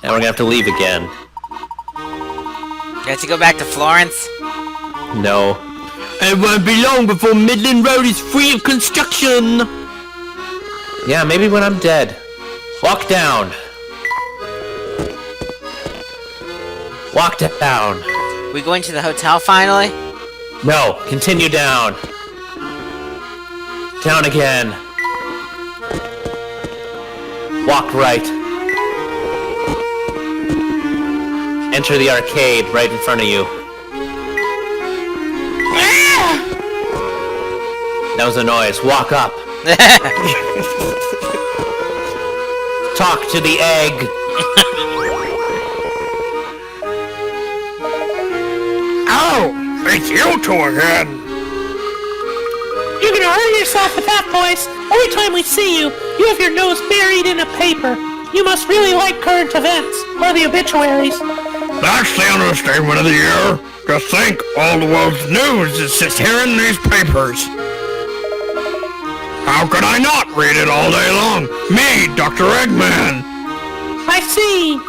Now we're gonna have to leave again. You have to go back to Florence? No. It won't be long before Midland Road is free of construction! Yeah, maybe when I'm dead. Walk down. Walk down. We going to the hotel finally? No, continue down. Down again. Walk right. Enter the arcade right in front of you. That was a noise. Walk up. Talk to the egg. Oh, it's you two again. You're gonna hurt yourself with that voice. Every time we see you, you have your nose buried in a paper. You must really like current events, or the obituaries. That's the understatement of the year. Just think, all the world's news is just here in these papers. How could I not read it all day long? Me, Dr. Eggman. I see.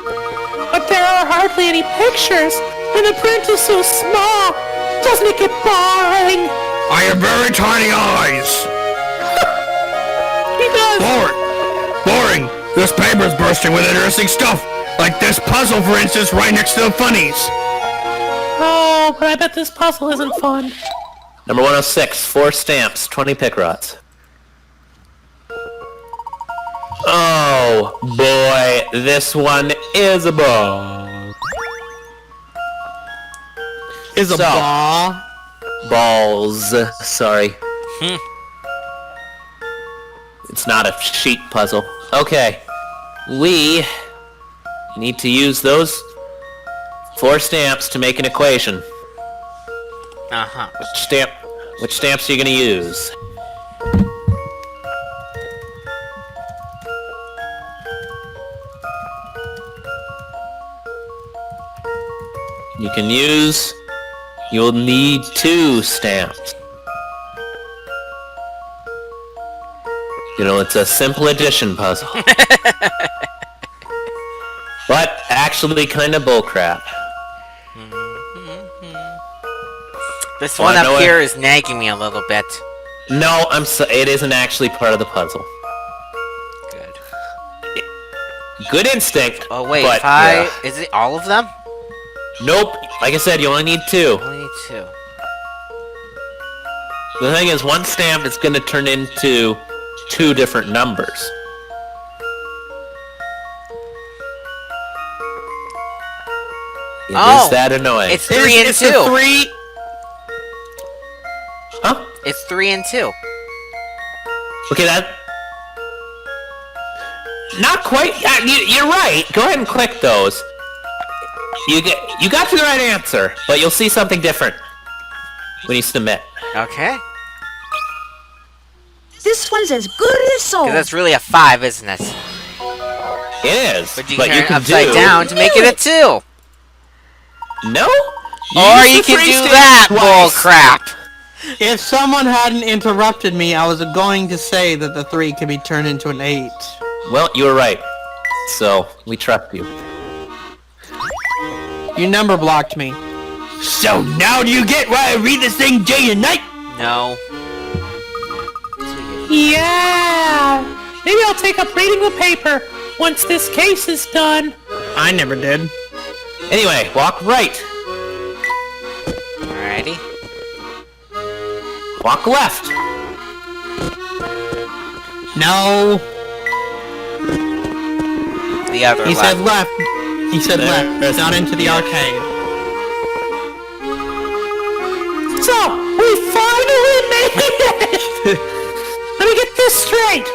But there are hardly any pictures, and the print is so small. Doesn't it get boring? I have very tiny eyes. He does. Boring. This paper's bursting with interesting stuff. Like this puzzle, for instance, right next to the funnies. Oh, but I bet this puzzle isn't fun. Number 106, 4 stamps, 20 pick rods. Oh, boy, this one is a ball. Is a ball? Balls, sorry. It's not a sheet puzzle. Okay, we need to use those 4 stamps to make an equation. Uh-huh. Which stamps are you gonna use? You'll need 2 stamps. You know, it's a simple addition puzzle. But actually kinda bullcrap. This one up here is nagging me a little bit. No, it isn't actually part of the puzzle. Good. Good instinct. Oh wait, but, is it all of them? Nope. Like I said, you only need 2. Only need 2. The thing is, one stamp is gonna turn into 2 different numbers. Is that annoying? It's 3 and 2. 3. Huh? It's 3 and 2. Okay, that. Not quite. You're right. Go ahead and click those. You got to the right answer, but you'll see something different when you submit. Okay. This one's as good as sold. Because that's really a 5, isn't it? It is. But you can turn it upside down to make it a 2. No? Or you can do that bull crap. If someone hadn't interrupted me, I was going to say that the 3 could be turned into an 8. Well, you were right. So, we trust you. You number blocked me. So now do you get why I read this thing day and night? No. Yeah. Maybe I'll take up reading the paper once this case is done. I never did. Anyway, walk right. Alrighty. Walk left. No. The other He left. said left. He said left. Not into the arcade. So, we finally made it! Let me get this straight.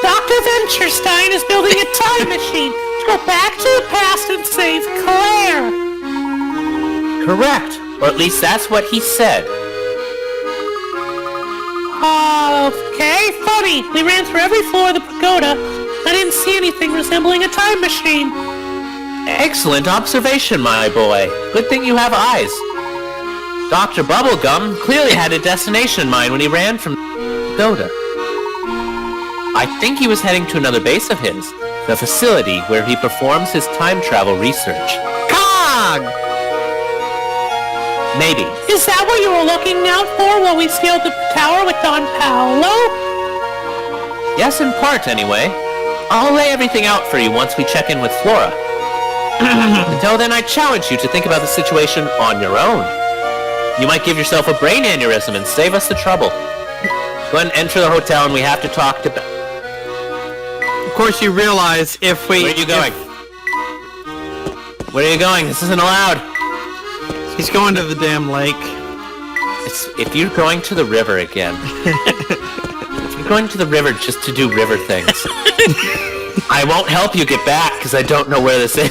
Dr. Venturestein is building a time machine to go back to the past and save Claire. Correct. Or at least that's what he said. Okay, funny. We ran through every floor of the pagoda. I didn't see anything resembling a time machine. Excellent observation, my boy. Good thing you have eyes. Dr. Bubblegum clearly had a destination in mind when he ran from Pagoda. I think he was heading to another base of his, the facility where he performs his time travel research. Cog! Maybe. Is that what you were looking out for while we scaled the tower with Don Paolo? Yes, in part, anyway. I'll lay everything out for you once we check in with Flora. Until then, I challenge you to think about the situation on your own. You might give yourself a brain aneurysm and save us the trouble. Go ahead and enter the hotel, and we have to talk to... Of course, you realize if we... Where are you going? Where are you going? This isn't allowed. He's going to the damn lake. If you're going to the river again... if you're going to the river just to do river things... I won't help you get back, because I don't know where this is.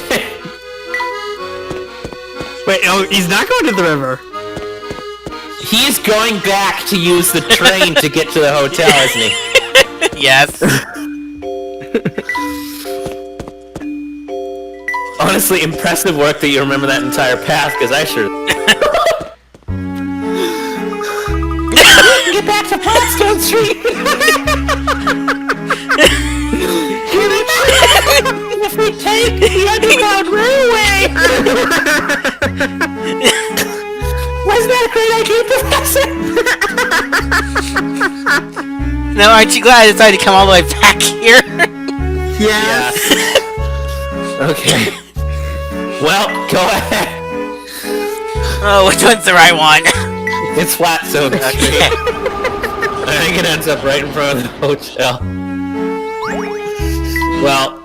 Wait, oh, he's not going to the river. He's going back to use the train to get to the hotel, isn't he? Yes. Honestly, impressive work that you remember that entire path, because I sure... Get back to Pottstone Street! If we take the Underground Railway! Wasn't that a great idea, Professor? No, aren't you glad I decided to come all the way back here? Yes. Okay. Well, go ahead. Oh, which one's the right one? It's flat, so I think it ends up right in front of the hotel. Well,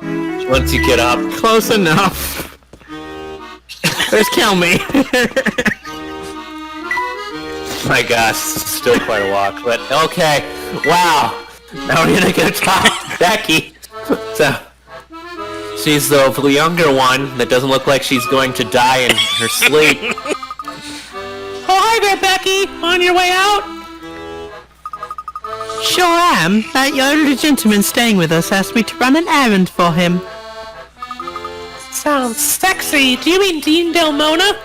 once you get up... Close enough. Just kill me. My gosh, this is still quite a walk, but okay. Wow. Now we're gonna go talk to Becky. So, she's the younger one that doesn't look like she's going to die in her sleep. Oh, hi there, Becky! On your way out? Sure am. That older gentleman staying with us asked me to run an errand for him. Sounds sexy. Do you mean Dean Del Mona?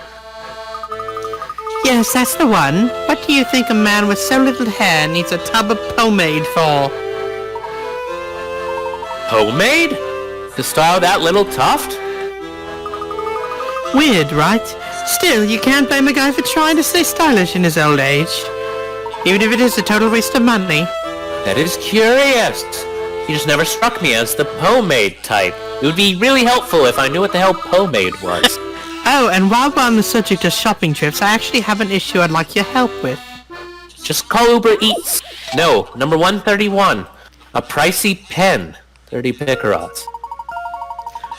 Yes, that's the one. What do you think a man with so little hair needs a tub of pomade for? Homemade? To style that little tuft? Weird, right? Still, you can't blame a guy for trying to stay stylish in his old age. Even if it is a total waste of money. That is curious. You just never struck me as the pomade type. It would be really helpful if I knew what the hell pomade was. Oh, and while we're on the subject of shopping trips, I actually have an issue I'd like your help with. Just call Uber Eats. No, number 131. A pricey pen. 30 pickerels.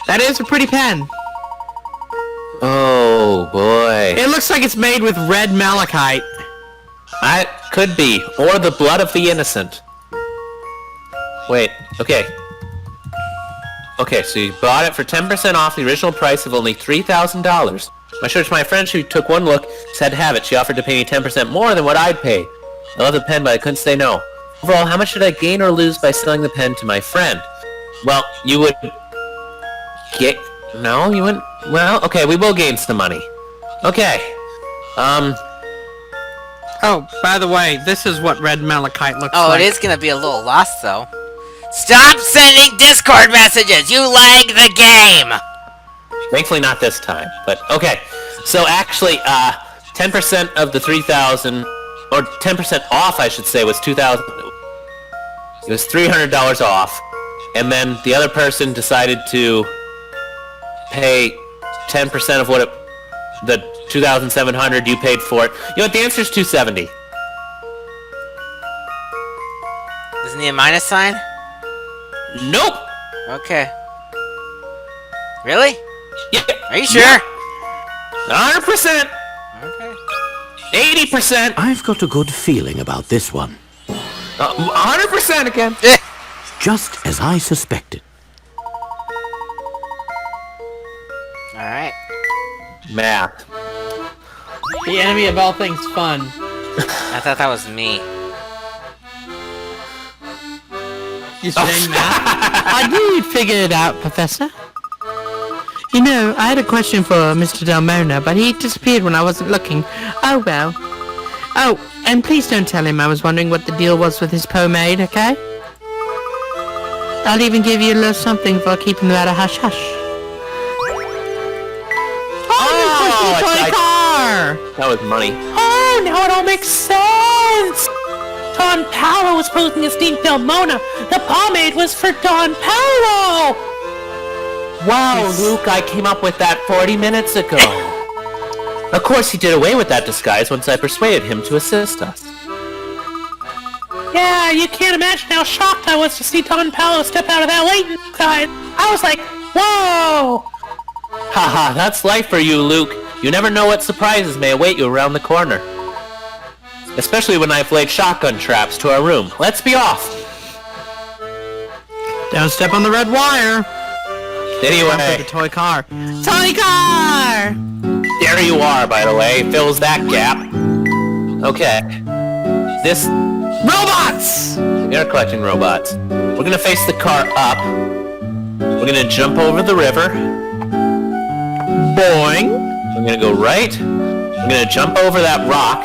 That is a pretty pen. Oh, boy. It looks like it's made with red malachite. That could be. Or the blood of the innocent. Wait, okay. Okay, so you bought it for 10% off the original price of only $3,000. I showed it to my friend who took one look, said to have it. She offered to pay me 10% more than what I'd pay. I love the pen, but I couldn't say no. Overall, how much did I gain or lose by selling the pen to my friend? Well, you would... get... No, you wouldn't... Well, okay, we will gain some money. Okay. Oh, by the way, this is what red malachite looks Oh, like. it is gonna be a little lost, though. Stop sending Discord messages! You lag the game! Thankfully not this time, but okay. So actually, 10% of the 3,000, or 10% off, I should say, was 2,000. It was $300 off, and then the other person decided to pay 10% of what it, the 2,700 you paid for it. You know what? The answer is 270. Doesn't he a minus sign? Nope. Okay. Really? Yeah. Are you sure? 100%. Okay. 80%. I've got a good feeling about this one. 100% again. Just as I suspected. Alright. Math. The enemy of all things fun. I thought that was me. You saying that? I knew you'd figure it out, Professor. You know, I had a question for Mr. Del Mona, but he disappeared when I wasn't looking. Oh well. Oh, and please don't tell him I was wondering what the deal was with his pomade, okay? I'll even give you a little something for keeping that a hush-hush. Oh, you pushed the toy car! That was money. Oh, now it all makes sense! Don Paolo was posing as Dean Mona. The pomade was for Don Paolo! Wow, Luke, I came up with that 40 minutes ago. Of course, he did away with that disguise once I persuaded him to assist us. Yeah, you can't imagine how shocked I was to see Don Paolo step out of that Layton disguise. I was like, whoa! Haha, that's life for you, Luke. You never know what surprises may await you around the corner. Especially when I've laid shotgun traps to our room. Let's be off! Don't step on the red wire. Anyway, The toy car. Toy car! there you are, by the way. Fills that gap. Okay. This... Robots! We are collecting robots. We're gonna face the car up. We're gonna jump over the river. Boing. We're gonna go right. We're gonna jump over that rock.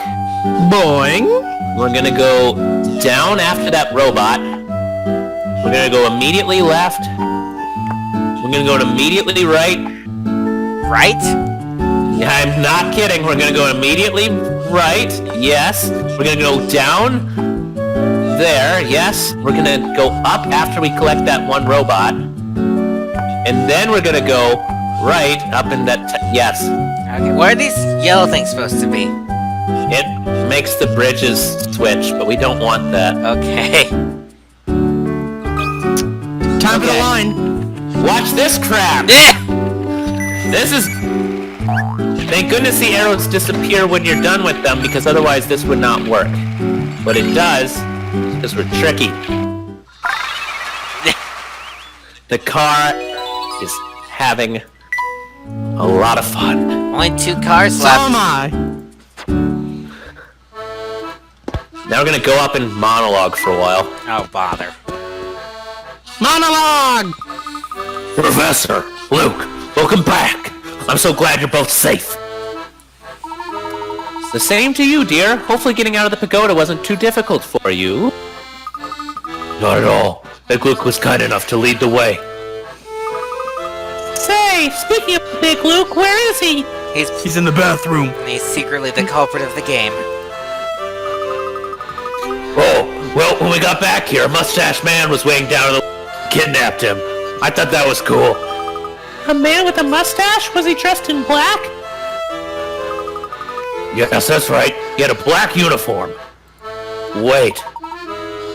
Boing. We're gonna go down after that robot. We're gonna go immediately left. We're gonna go immediately right. Right? I'm not kidding. We're gonna go immediately right. Yes. We're gonna go down there. Yes. We're gonna go up after we collect that one robot. And then we're gonna go right up in that... yes. Okay, what are these yellow things supposed to be? It makes the bridges switch, but we don't want that. Okay. Time for the Okay. line. Watch this crap! This is... Thank goodness the arrows disappear when you're done with them, because otherwise this would not work. But it does, because we're tricky. The car is having a lot of fun. Only 2 cars So left. am I. Now we're gonna go up and monologue for a while. Oh, bother. Monologue! Professor, Luke, welcome back. I'm so glad you're both safe. The same to you, dear. Hopefully getting out of the pagoda wasn't too difficult for you. Not at all. Big Luke was kind enough to lead the way. Say, speaking of Big Luke, where is he? he's in the bathroom. He's secretly the culprit of the game. Oh, well, when we got back here, a mustache man was weighing down and kidnapped him. I thought that was cool. A man with a mustache? Was he dressed in black? Yes, that's right. He had a black uniform. Wait.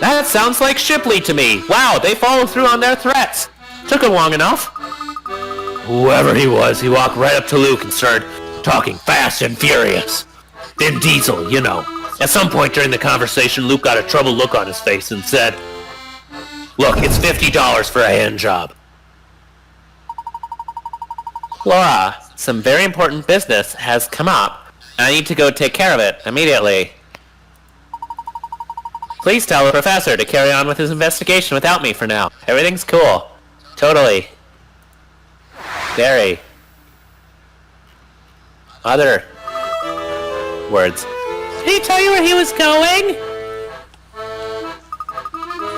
That sounds like Shipley to me. Wow, they followed through on their threats. Took him long enough. Whoever he was, he walked right up to Luke and started talking fast and furious. Vin Diesel, you know. At some point during the conversation, Luke got a troubled look on his face and said, "Look, it's $50 for a hand job." Laura, some very important business has come up, and I need to go take care of it immediately. Please tell the professor to carry on with his investigation without me for now. Everything's cool. Totally. Very. Other words. Did he tell you where he was going?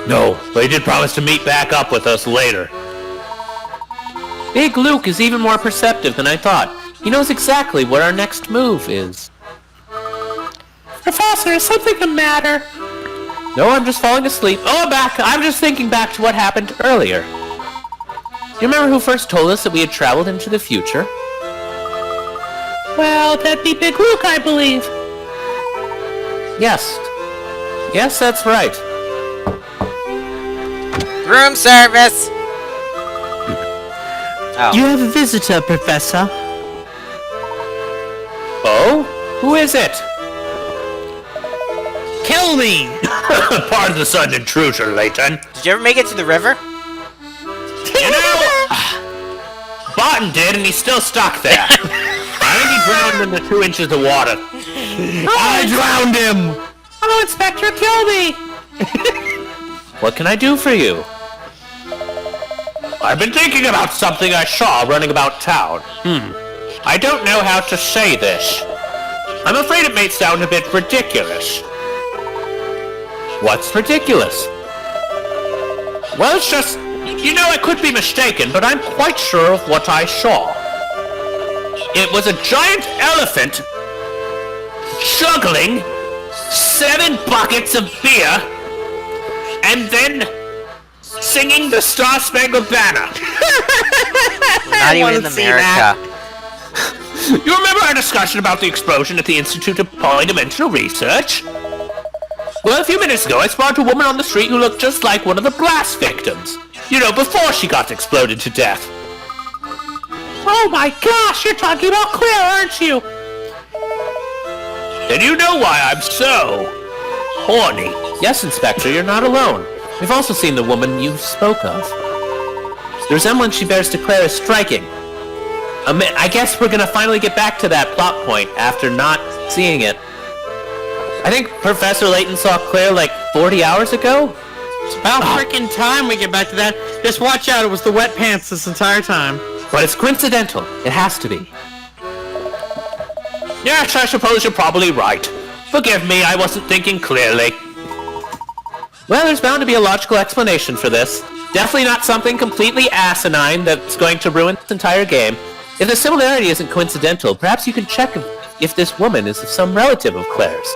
No, but he did promise to meet back up with us later. Big Luke is even more perceptive than I thought. He knows exactly what our next move is. Professor, is something the matter? No, I'm just falling asleep. Oh, I'm just thinking back to what happened earlier. You remember who first told us that we had traveled into the future? Well, that'd be Big Luke, I believe. Yes. Yes, that's right. Room service! Oh. You have a visitor, Professor. Oh? Who is it? Kill me! Pardon the sudden intrusion, Layton. Did you ever make it to the river? You know, Barton did, and he's still stuck there. I think he drowned in the 2 inches of water. I drowned him! Oh, Inspector, kill me! What can I do for you? I've been thinking about something I saw running about town. I don't know how to say this. I'm afraid it may sound a bit ridiculous. What's ridiculous? Well, it's just You know, I could be mistaken, but I'm quite sure of what I saw. It was a giant elephant juggling 7 buckets of beer and then singing the Star Spangled Banner. Not even in America. You remember our discussion about the explosion at the Institute of Polydimensional Research? Well, a few minutes ago, I spotted a woman on the street who looked just like one of the blast victims. You know, before she got exploded to death. Oh my gosh, you're talking about Claire, aren't you? And you know why I'm so horny. Yes, Inspector, you're not alone. We've also seen the woman you spoke of. The resemblance she bears to Claire is striking. I guess we're gonna finally get back to that plot point after not seeing it. I think Professor Layton saw Claire like 40 hours ago? It's about freaking time we get back to that. Just watch out, it was the wet pants this entire time. But it's coincidental. It has to be. Yes, I suppose you're probably right. Forgive me, I wasn't thinking clearly. Well, there's bound to be a logical explanation for this. Definitely not something completely asinine that's going to ruin this entire game. If the similarity isn't coincidental, perhaps you can check if this woman is some relative of Claire's.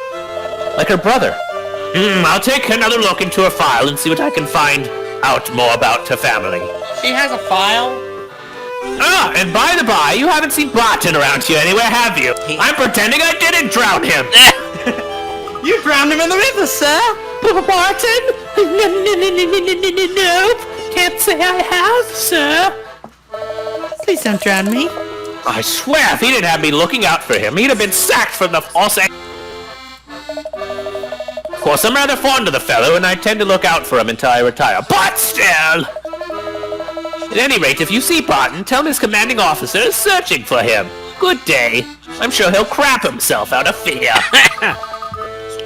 Like her brother. I'll take another look into her file and see what I can find out more about her family. She has a file? Ah, and by the by, you haven't seen Barton around here anywhere, have you? I'm pretending I didn't drown him. You drowned him in the river, sir. Barton? Nope. Can't say I have, sir. Please don't drown me. I swear, if he didn't have me looking out for him, he'd have been sacked from the force. Of course, I'm rather fond of the fellow, and I tend to look out for him until I retire. But still! At any rate, if you see Barton, tell him his commanding officer is searching for him. Good day. I'm sure he'll crap himself out of fear.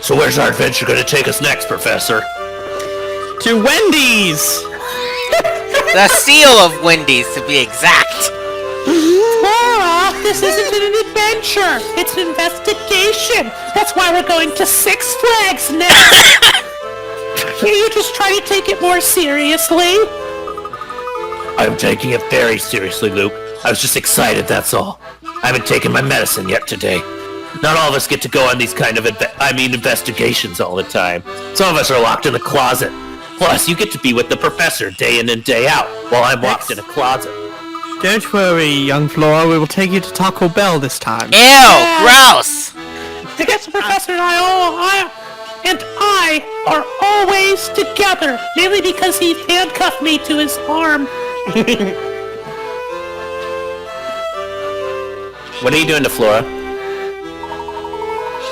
So where's our adventure going to take us next, Professor? To Wendy's! The seal of Wendy's, to be exact. Laura, this isn't an adventure. It's an investigation. That's why we're going to Six Flags next. Can you just try to take it more seriously? I'm taking it very seriously, Luke. I was just excited, that's all. I haven't taken my medicine yet today. Not all of us get to go on these kind of investigations all the time. Some of us are locked in a closet. Plus, you get to be with the professor day in and day out, while I'm locked in a closet. Don't worry, young Flora. We will take you to Taco Bell this time. Ew, gross. I guess the professor and I are always together, mainly because he handcuffed me to his arm. What are you doing to Flora?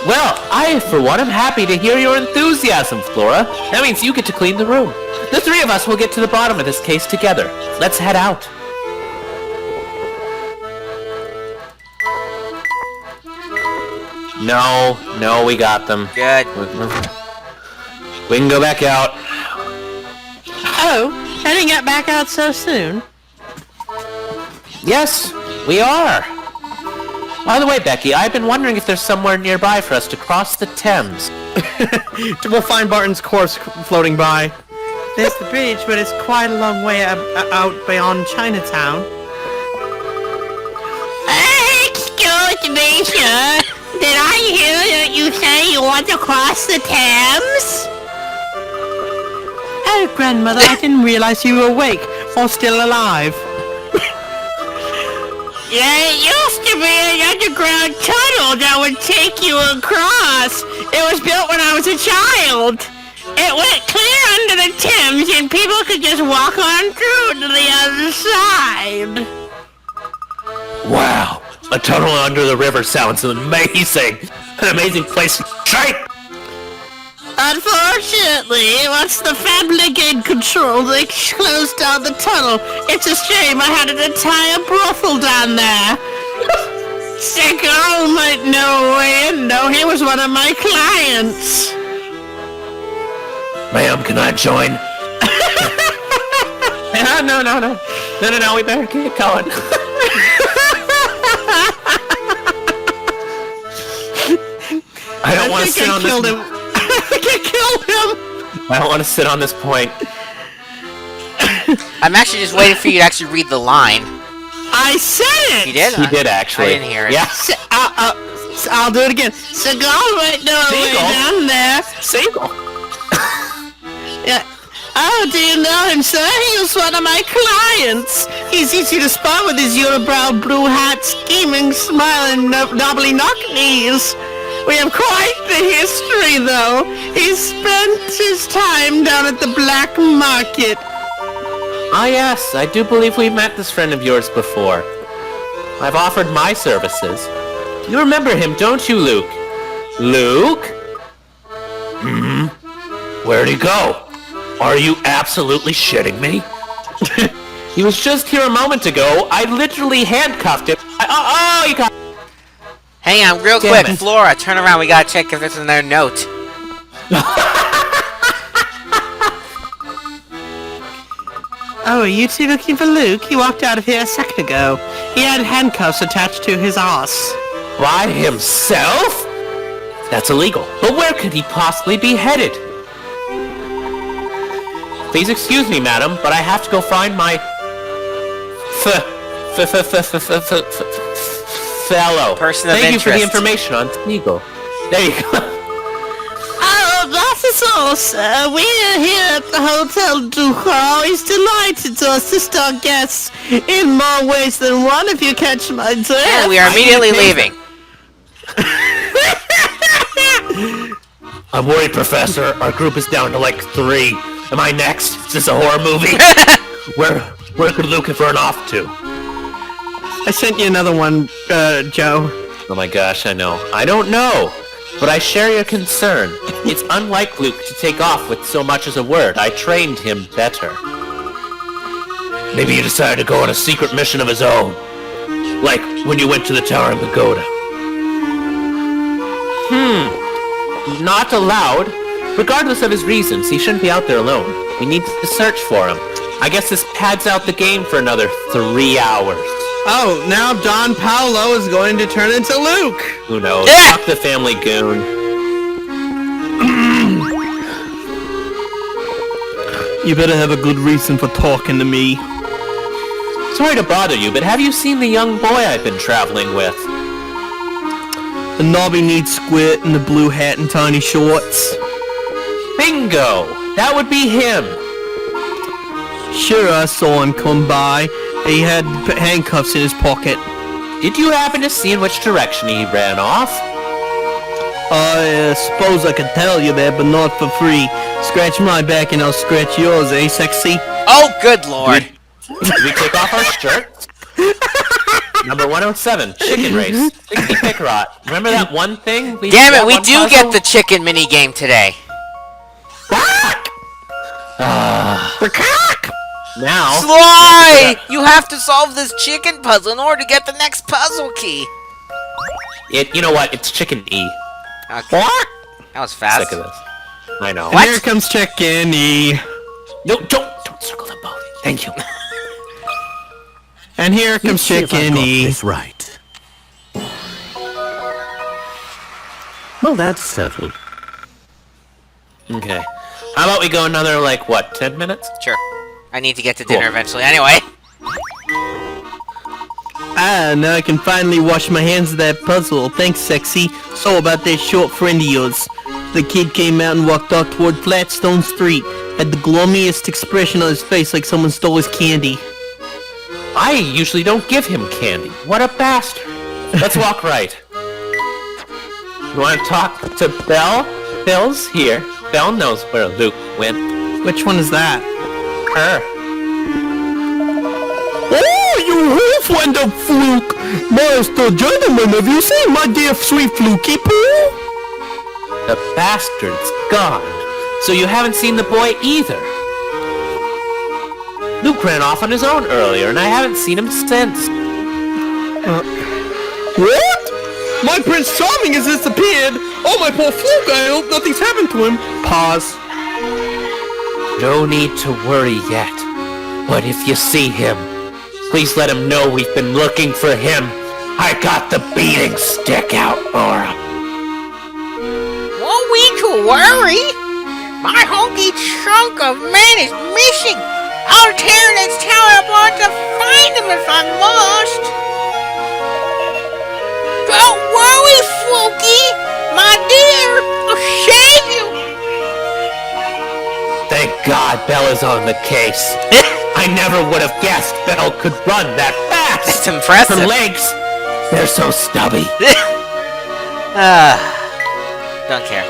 Well, I, for one, am happy to hear your enthusiasm, Flora. That means you get to clean the room. The three of us will get to the bottom of this case together. Let's head out. No, we got them. Good. We can go back out. Oh, heading it back out so soon? Yes, we are. By the way, Becky, I've been wondering if there's somewhere nearby for us to cross the Thames. We'll find Barton's corpse floating by. There's the bridge, but it's quite a long way out beyond Chinatown. Excuse me, sir. Did I hear that you say you want to cross the Thames? Oh, Grandmother, I didn't realize you were awake or still alive. Yeah, it used to be an underground tunnel that would take you across. It was built when I was a child. It went clear under the Thames and people could just walk on through to the other side. Wow, a tunnel under the river sounds amazing. An amazing place to train. Unfortunately, once the family gained control, they closed down the tunnel. It's a shame I had an entire brothel down there. Sick girl might know Wayne, though he was one of my clients. Ma'am, can I join? No, we better keep going. I don't want to sit on this. I think I killed him. I don't want to sit on this point. I'm actually just waiting for you to actually read the line. I said it! You did? He did actually. I didn't hear it. Yeah. I'll do it again. Seagull right down there. Seagull. Yeah. Oh, do you know him, sir? He was one of my clients. He's easy to spot with his unibrow, blue hat, scheming, smiling, knobbly knock knees. We have quite the history, though. He spent his time down at the black market. Ah, yes, I do believe we've met this friend of yours before. I've offered my services. You remember him, don't you, Luke? Luke? Where'd he go? Are you absolutely shitting me? He was just here a moment ago. I literally handcuffed him. You got... Hang on, real Damn quick. it. Flora, turn around. We gotta check if there's another note. Oh, are you two looking for Luke? He walked out of here a second ago. He had handcuffs attached to his ass. By himself? That's illegal. But where could he possibly be headed? Please excuse me, madam, but I have to go find my... fellow. Person of Thank you for the interest. information on Smeagol. There you go. Oh, that is all, sir. We're here at the Hotel Duke. Always delighted to assist our guests in more ways than one, if you catch my drift. And we are immediately leaving. I'm worried, Professor. Our group is down to like 3. Am I next? Is this a horror movie? Where could Luke have run off to? I sent you another one, Joe. Oh my gosh, I know. I don't know, but I share your concern. It's unlike Luke to take off with so much as a word. I trained him better. Maybe he decided to go on a secret mission of his own. Like when you went to the Tower of Pagoda. Not allowed. Regardless of his reasons, he shouldn't be out there alone. We need to search for him. I guess this pads out the game for another 3 hours. Oh, now Don Paolo is going to turn into Luke. Who knows? Yeah. Fuck the family goon. You better have a good reason for talking to me. Sorry to bother you, but have you seen the young boy I've been traveling with? The knobby-kneed squid in the blue hat and tiny shorts. Bingo! That would be him. Sure, I saw him come by. He had handcuffs in his pocket. Did you happen to see in which direction he ran off? I suppose I could tell you that, but not for free. Scratch my back and I'll scratch yours, eh, sexy? Oh, good lord. Did we take off our shirts? Number 107, chicken race. 60 Pickrot. Remember that one thing? Damn it, we do get the chicken mini game today. Now, Sly! You have to solve this chicken puzzle in order to get the next puzzle key. you know what? It's chicken E. Okay. That was fast. Sick of this. I know. What? Here comes Chicken E. No, don't circle them both. Thank you. And here comes Let's see if I Chicken got E. this right. Well, that's settled. Okay. How about we go another, like, what, 10 minutes? Sure. I need to get to dinner Cool. eventually. Anyway. Ah, now I can finally wash my hands of that puzzle. Thanks, sexy. So about that short friend of yours. The kid came out and walked off toward Flatstone Street. Had the gloomiest expression on his face like someone stole his candy. I usually don't give him candy. What a bastard. Let's walk right. You want to talk to Belle? Belle's here. Belle knows where Luke went. Which one is that? Her. Oh, you friend of Fluke! Master gentleman, have you seen my dear sweet Flukey Poo? The bastard's gone. So you haven't seen the boy either. Luke ran off on his own earlier, and I haven't seen him since. What? My Prince Charming has disappeared! Oh, my poor Fluke, I hope nothing's happened to him. Pause. No need to worry yet. But if you see him, please let him know we've been looking for him. I got the beating stick out for him. Won't we to worry? My honky chunk of man is missing. I'll tear this tower apart to find him if I'm lost. Don't worry, Fluky, my dear. I'll save you. Thank God Bella's on the case. I never would have guessed Belle could run that fast. It's impressive. Her legs, they're so stubby. Don't care.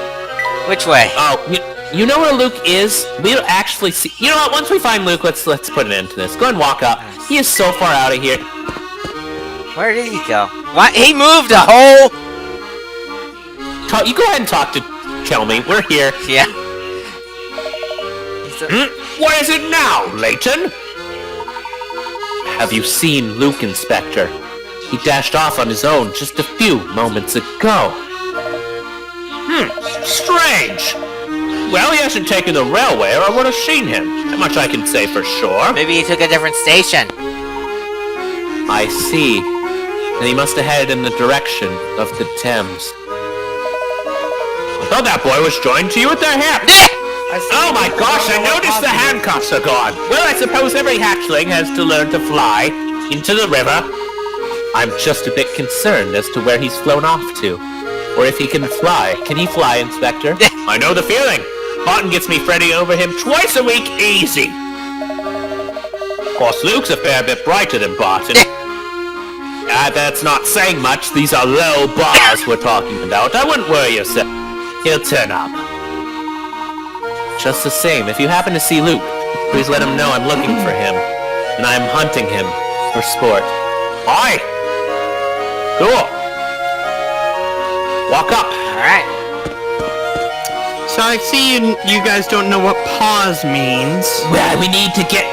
Which way? Oh, you know where Luke is? We'll actually see. You know what? Once we find Luke, let's put an end to this. Go and walk up. He is so far out of here. Where did he go? What? He moved a hole. You go ahead and talk to Kelmy. We're here. Yeah. What is it now, Layton? Have you seen Luke, Inspector? He dashed off on his own just a few moments ago. Strange. Well, he hasn't taken the railway or I would have seen him. That much I can say for sure. Maybe he took a different station. I see. Then he must have headed in the direction of the Thames. I thought that boy was joined to you at the hip. Oh my gosh, I noticed the handcuffs are gone. Well, I suppose every hatchling has to learn to fly into the river. I'm just a bit concerned as to where he's flown off to. Or if he can fly. Can he fly, Inspector? I know the feeling. Barton gets me fretting over him twice a week easy. Of course, Luke's a fair bit brighter than Barton. That's not saying much. These are low bars we're talking about. I wouldn't worry yourself. He'll turn up. Just the same, if you happen to see Luke, please let him know I'm looking for him. And I'm hunting him for sport. Aye. Cool. Walk up. Alright. So I see you guys don't know what pause means. Well, we need to get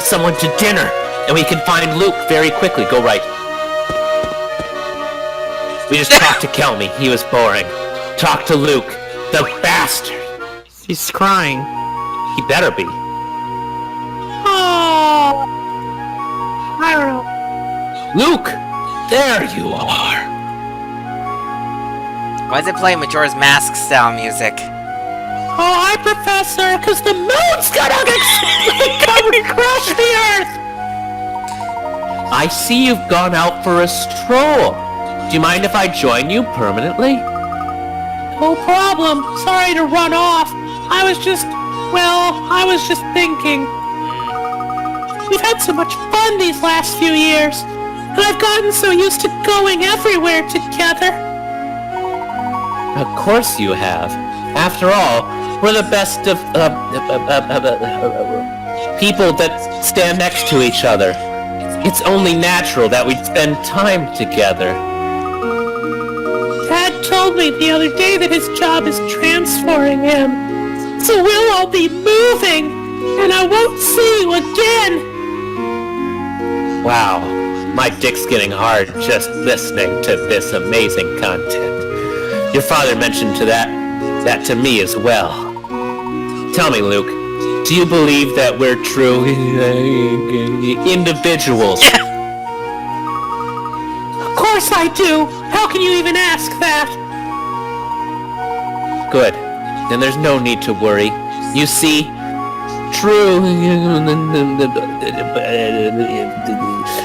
someone to dinner. And we can find Luke very quickly. Go right. We just talked to Kelmy. He was boring. Talk to Luke. The bastard. He's crying. He better be. Oh, I don't know. Luke! There you are. Why is it playing Majora's Mask style music? Oh, hi, Professor, because the moon's gonna come and crush the Earth! I see you've gone out for a stroll. Do you mind if I join you permanently? No problem. Sorry to run off. I was just thinking. We've had so much fun these last few years, and I've gotten so used to going everywhere together. Of course you have. After all, we're the best of people that stand next to each other. It's only natural that we'd spend time together. Dad told me the other day that his job is transferring him. So we'll all be moving, and I won't see you again. Wow, my dick's getting hard just listening to this amazing content. Your father mentioned that to me as well. Tell me, Luke, do you believe that we're true individuals? Of course I do. How can you even ask that? Good. Then there's no need to worry. You see, true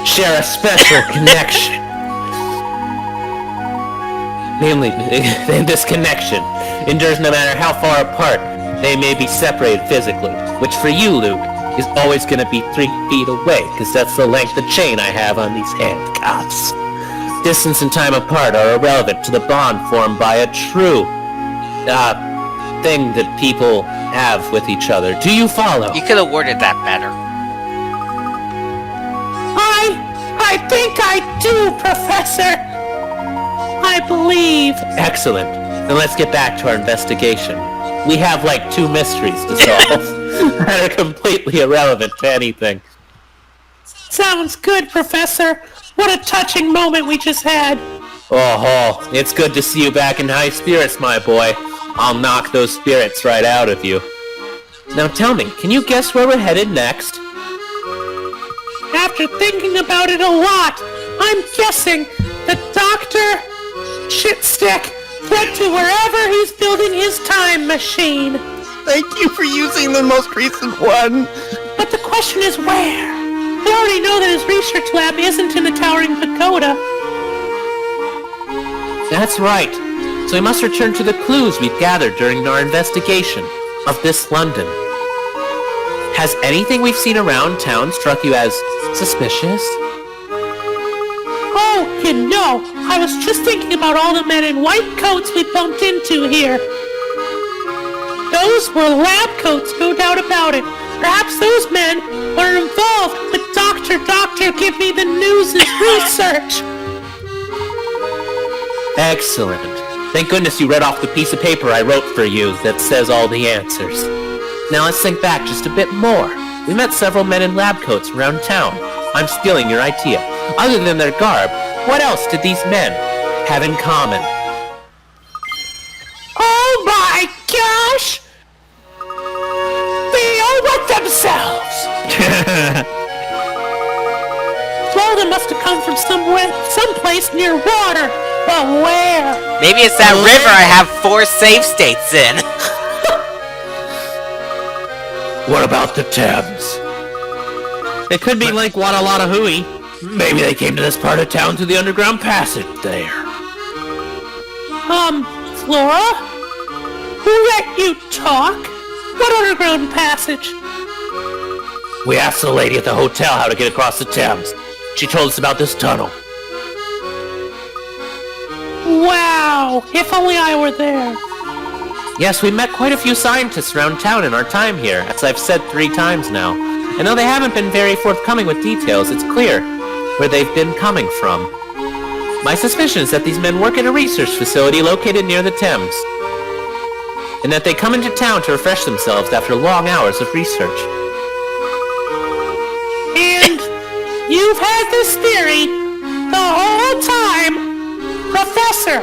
share a special connection. Namely, this connection endures no matter how far apart they may be separated physically, which for you, Luke, is always going to be 3 feet away, because that's the length of chain I have on these handcuffs. Distance and time apart are irrelevant to the bond formed by a true, thing that people have with each other. Do you follow? You could have worded that better. I think I do, Professor. I believe. Excellent. Then let's get back to our investigation. We have like 2 mysteries to solve that are completely irrelevant to anything. Sounds good, Professor. What a touching moment we just had. Oh, it's good to see you back in high spirits, my boy. I'll knock those spirits right out of you. Now tell me, can you guess where we're headed next? After thinking about it a lot, I'm guessing that Dr. Shitstick went to wherever he's building his time machine. Thank you for using the most recent one. but the question is where? We already know that his research lab isn't in the Towering Pagoda. That's right. So we must return to the clues we've gathered during our investigation of this London. Has anything we've seen around town struck you as suspicious? Oh, you know, I was just thinking about all the men in white coats we bumped into here. Those were lab coats, no doubt about it. Perhaps those men were involved with Doctor, give me the news' research. Excellent. Thank goodness you read off the piece of paper I wrote for you that says all the answers. Now let's think back just a bit more. We met several men in lab coats around town. I'm stealing your idea. Other than their garb, what else did these men have in common? Oh my gosh! They all wet themselves! Well, they must have come from someplace near water. But where? Maybe it's that river I have 4 save states in. What about the Thames? It could be like Wadaladahui. Maybe they came to this part of town through the underground passage there. Flora? Who let you talk? What underground passage? We asked the lady at the hotel how to get across the Thames. She told us about this tunnel. Wow, if only I were there. Yes, we met quite a few scientists around town in our time here, as I've said 3 times now. And though they haven't been very forthcoming with details, it's clear where they've been coming from. My suspicion is that these men work at a research facility located near the Thames, and that they come into town to refresh themselves after long hours of research. And you've had this theory the whole time, Professor!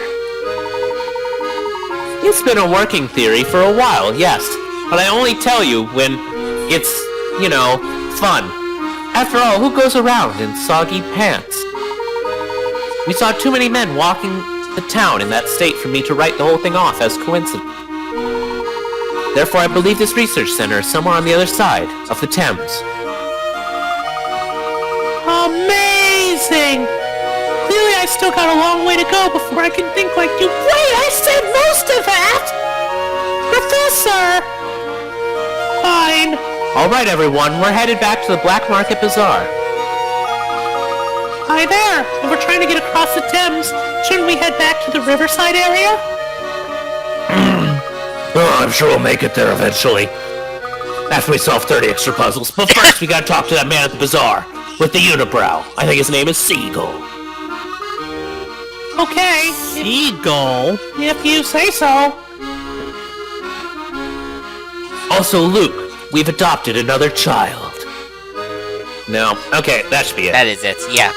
It's been a working theory for a while, yes, but I only tell you when it's, fun. After all, who goes around in soggy pants? We saw too many men walking the town in that state for me to write the whole thing off as coincidence. Therefore, I believe this research center is somewhere on the other side of the Thames. Amazing! Clearly I still got a long way to go before I can think like you. Wait, I said most of that! Professor! Fine. Alright everyone, we're headed back to the Black Market Bazaar. Hi there! If we're trying to get across the Thames, shouldn't we head back to the Riverside area? Oh, I'm sure we'll make it there eventually. After we solve 30 extra puzzles. But first, we gotta talk to that man at the bazaar with the unibrow. I think his name is Seagull. Okay. Seagull? If you say so. Also, Luke, we've adopted another child. No. Okay, that should be it. That is it, yeah.